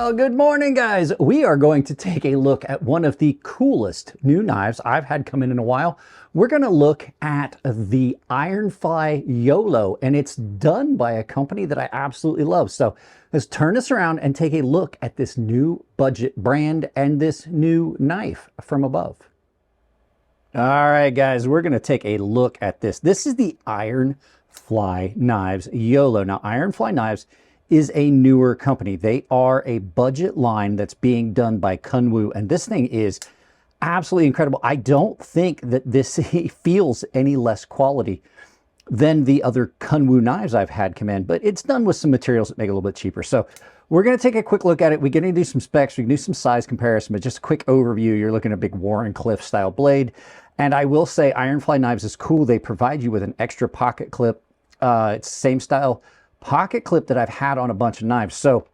Well, good morning, guys. We are going to take a look at one of the coolest new knives I've had come in a while. We're going to look at the Ironfly YOLO, and it's done by a company that I absolutely love. So let's turn this around and take a look at this new budget brand and this new knife from above. All right, guys, we're going to take a look at this. This is the Ironfly Knives YOLO. Now, Ironfly Knives is a newer company. They are a budget line that's being done by Kunwu, and this thing is absolutely incredible. I don't think that this feels any less quality than the other Kunwu knives I've had come in, but it's done with some materials that make it a little bit cheaper. So we're going to take a quick look at it. We're going to do some specs. We can do some size comparison, but just a quick overview. You're looking at a big Wharncliffe style blade. And I will say Ironfly Knives is cool. They provide you with an extra pocket clip. It's the same style pocket clip that I've had on a bunch of knives. So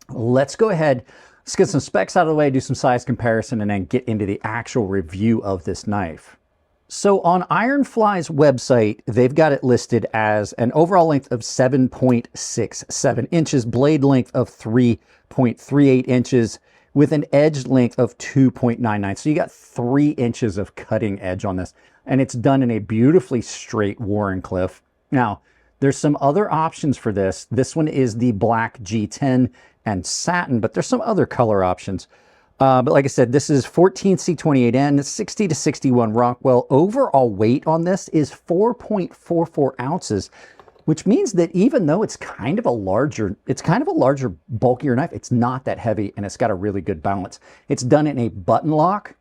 let's go ahead, let's get some specs out of the way, do some size comparison, and then get into the actual review of this knife. So on Ironfly's website, they've got it listed as an overall length of 7.67 inches, blade length of 3.38 inches, with an edge length of 2.99. So you got 3 inches of cutting edge on this, and it's done in a beautifully straight Wharncliffe. Now, there's some other options for this. This one is the black G10 and satin, but there's some other color options. But like I said, this is 14C28N, 60 to 61 Rockwell. Overall weight on this is 4.44 ounces, which means that even though it's kind of a larger, bulkier knife, it's not that heavy, and it's got a really good balance. It's done in a button lock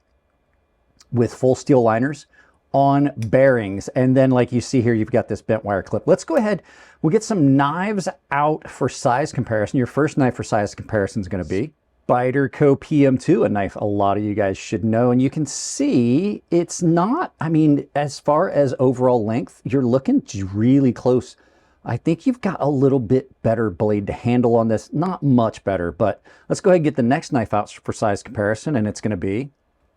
with full steel liners on bearings, and then like you see here, you've got this bent wire clip. Let's go ahead, we'll get some knives out for size comparison. Your first knife for size comparison is going to be Spyderco PM2, a knife a lot of you guys should know, and you can see it's not, I mean, as far as overall length, you're looking really close. I think you've got a little bit better blade to handle on this, not much better, but let's go ahead and get the next knife out for size comparison, and it's going to be,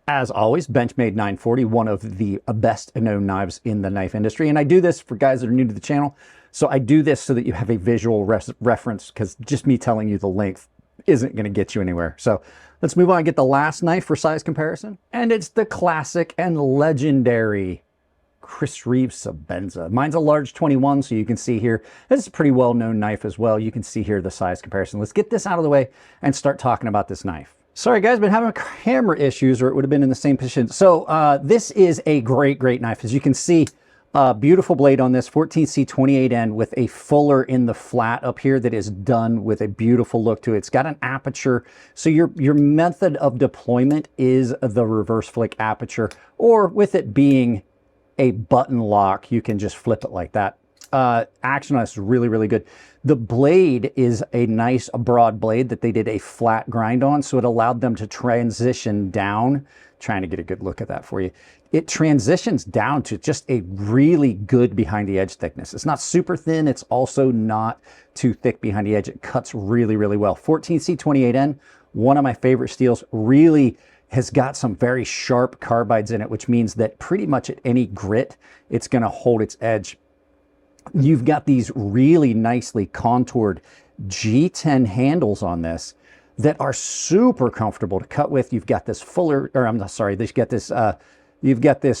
as always, Benchmade 940, one of the best known knives in the knife industry. And I do this for guys that are new to the channel. So I do this so that you have a visual reference, because just me telling you the length isn't going to get you anywhere. So let's move on and get the last knife for size comparison. And it's the classic and legendary Chris Reeves Sebenza. Mine's a large 21, so you can see here, this is a pretty well-known knife as well. You can see here the size comparison. Let's get this out of the way and start talking about this knife. Sorry guys, been having camera issues, or it would have been in the same position. So this is a great knife. As you can see, beautiful blade on this, 14C28N with a fuller in the flat up here that is done with a beautiful look to it. It's got an aperture, so your method of deployment is the reverse flick aperture, or with it being a button lock, you can just flip it like that. Action on this is really good. The blade is a nice broad blade that they did a flat grind on, so it allowed them to transition down. Trying to get a good look at that for you. It transitions down to just a really good behind the edge thickness. It's not super thin, it's also not too thick behind the edge. It cuts really well. 14C28N, one of my favorite steels, really has got some very sharp carbides in it, which means that pretty much at any grit, it's going to hold its edge. You've got these really nicely contoured G10 handles on this that are super comfortable to cut with. You've got this fuller, or I'm not sorry, you've got this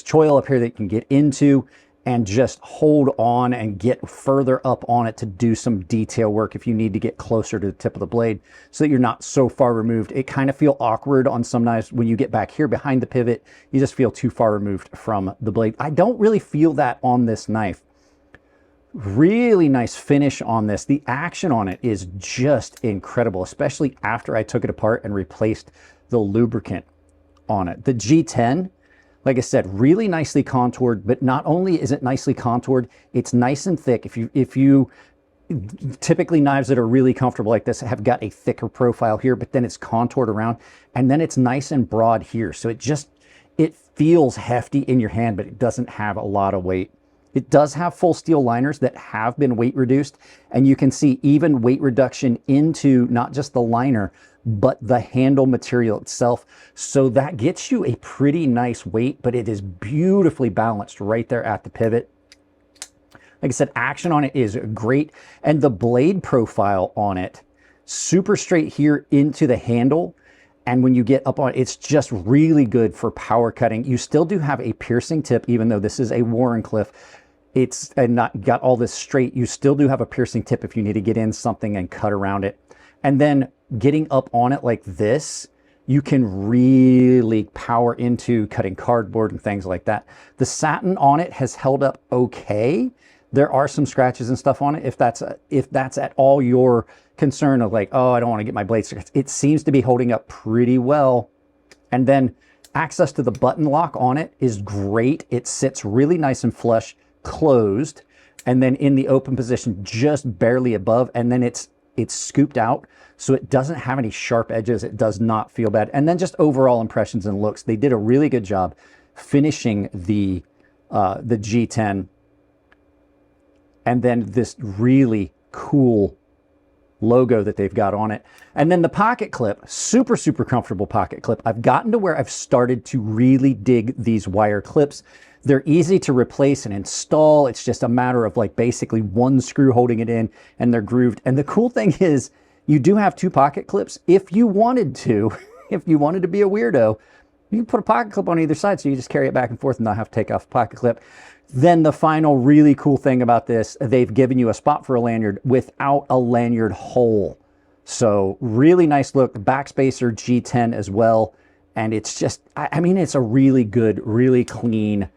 choil up here that you can get into and just hold on and get further up on it to do some detail work if you need to get closer to the tip of the blade so that you're not so far removed. It kind of feels awkward on some knives when you get back here behind the pivot. You just feel too far removed from the blade. I don't really feel that on this knife. Really nice finish on this. The action on it is just incredible, especially after I took it apart and replaced the lubricant on it. The G10, like I said, really nicely contoured, but not only is it nicely contoured, it's nice and thick. If you typically, knives that are really comfortable like this have got a thicker profile here, but then it's contoured around, and then it's nice and broad here. So it feels hefty in your hand, but it doesn't have a lot of weight. It does have full steel liners that have been weight reduced, and you can see even weight reduction into not just the liner, but the handle material itself. So that gets you a pretty nice weight, but it is beautifully balanced right there at the pivot. Like I said, action on it is great, and the blade profile on it super straight here into the handle. And when you get up on it, it's just really good for power cutting. You still do have a piercing tip, even though this is a Wharncliffe. It's not got all this straight. You still do have a piercing tip if you need to get in something and cut around it. And then getting up on it like this, you can really power into cutting cardboard and things like that. The satin on it has held up okay. There are some scratches and stuff on it. If that's at all your concern of like, oh, I don't want to get my blade scratched, it seems to be holding up pretty well. And then access to the button lock on it is great. It sits really nice and flush, closed, and then in the open position, just barely above, and then it's scooped out, so it doesn't have any sharp edges. It does not feel bad. And then just overall impressions and looks, they did a really good job finishing the G10, and then this really cool logo that they've got on it. And then the pocket clip, super, super comfortable pocket clip. I've gotten to where I've started to really dig these wire clips. They're easy to replace and install. It's just a matter of like basically one screw holding it in, and they're grooved. And the cool thing is you do have two pocket clips. If you wanted to, if you wanted to be a weirdo, you can put a pocket clip on either side, so you just carry it back and forth and not have to take off the pocket clip. Then the final really cool thing about this, they've given you a spot for a lanyard without a lanyard hole. So really nice look, backspacer G10 as well. And it's just, I mean, it's a really good, really clean,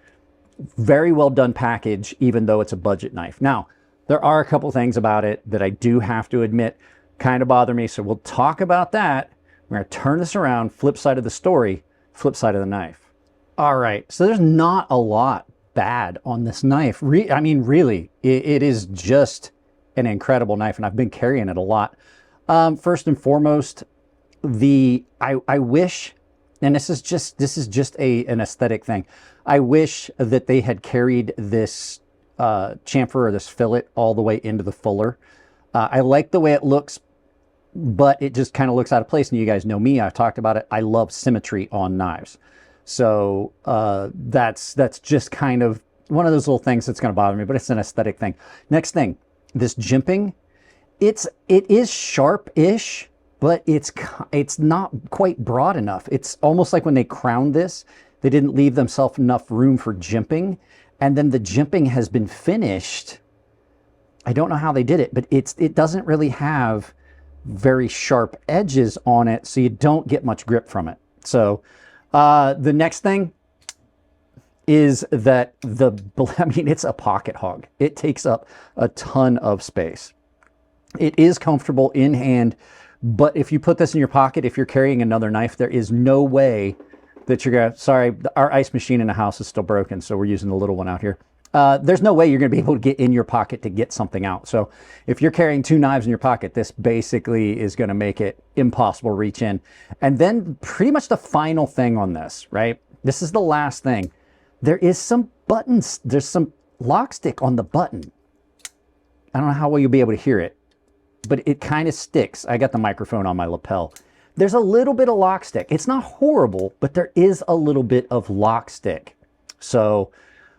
very well done package, even though it's a budget knife. Now, there are a couple things about it that I do have to admit kind of bother me. So we'll talk about that. We're going to turn this around, flip side of the story, flip side of the knife. All right, so there's not a lot bad on this knife. I mean, really, it is just an incredible knife, and I've been carrying it a lot. First and foremost, I wish, and this is just an aesthetic thing. I wish that they had carried this chamfer or this fillet all the way into the fuller. I like the way it looks, but it just kind of looks out of place. And you guys know me, I've talked about it. I love symmetry on knives. So that's just kind of one of those little things that's going to bother me, but it's an aesthetic thing. Next thing, this jimping, it is sharp-ish, but it's not quite broad enough. It's almost like when they crowned this, they didn't leave themselves enough room for jimping, and then the jimping has been finished. I don't know how they did it, but it doesn't really have very sharp edges on it, so you don't get much grip from it. So the next thing is that I mean, it's a pocket hog. It takes up a ton of space. It is comfortable in hand, but if you put this in your pocket, if you're carrying another knife, there is no way that you're gonna, sorry, our ice machine in the house is still broken, so we're using the little one out here. There's no way you're gonna be able to get in your pocket to get something out. So if you're carrying two knives in your pocket, this basically is gonna make it impossible to reach in. And then pretty much the final thing on this, right? This is the last thing. There is some buttons, there's some lock stick on the button. I don't know how well you'll be able to hear it, but it kind of sticks. I got the microphone on my lapel. There's a little bit of lock stick. It's not horrible, but there is a little bit of lock stick. So,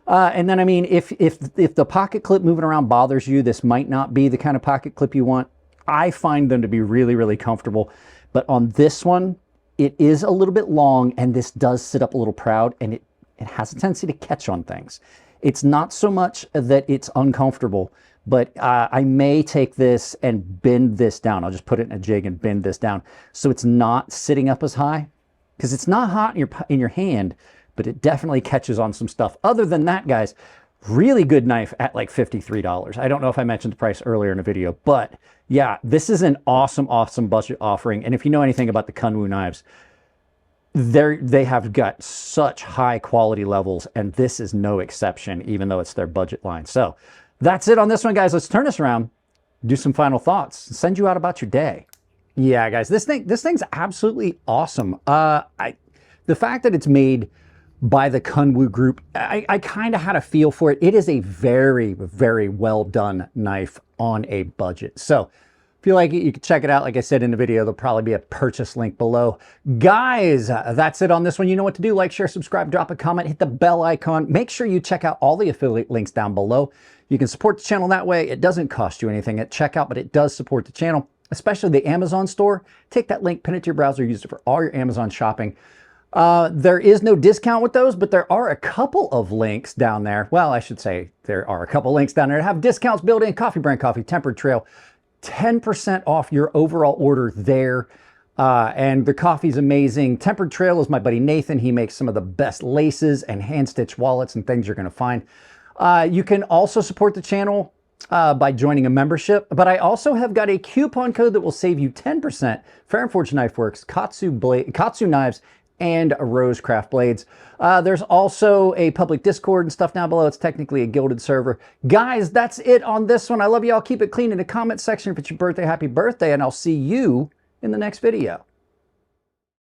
and then, I mean, if the pocket clip moving around bothers you, this might not be the kind of pocket clip you want. I find them to be really, really comfortable. But on this one, it is a little bit long, and this does sit up a little proud, and it has a tendency to catch on things. It's not so much that it's uncomfortable, but I may take this and bend this down. I'll just put it in a jig and bend this down so it's not sitting up as high, because it's not hot in your hand, but it definitely catches on some stuff. Other than that, guys, really good knife at like $53. I don't know if I mentioned the price earlier in the video, but yeah, this is an awesome, awesome budget offering. And if you know anything about the Kunwu knives, they have got such high quality levels, and this is no exception, even though it's their budget line. So that's it on this one, guys. Let's turn this around, do some final thoughts, send you out about your day. Yeah, guys, this thing's absolutely awesome. The fact that it's made by the Kunwu group, I kind of had a feel for it. It is a very, very well done knife on a budget. So if you like it, you can check it out. Like I said in the video, there'll probably be a purchase link below. Guys, that's it on this one. You know what to do. Like, share, subscribe, drop a comment, hit the bell icon. Make sure you check out all the affiliate links down below. You can support the channel that way. It doesn't cost you anything at checkout, but it does support the channel. especially the Amazon store, take that link, pin it to your browser, use it for all your Amazon shopping. There is no discount with those, but there are a couple of links down there. Well, I should say there are a couple links down there that have discounts built in. Coffee Brand Coffee, Tempered Trail, 10% off your overall order there. And the coffee's amazing. Tempered Trail is my buddy Nathan. He makes some of the best laces and hand-stitched wallets and things you're going to find. You can also support the channel by joining a membership, but I also have got a coupon code that will save you 10%. Fair and Fortune Knife Works, Katsu Knives, and Rosecraft Blades. There's also a public Discord and stuff down below. It's technically a gilded server. Guys, that's it on this one. I love you all. Keep it clean in the comment section. If it's your birthday, happy birthday, and I'll see you in the next video.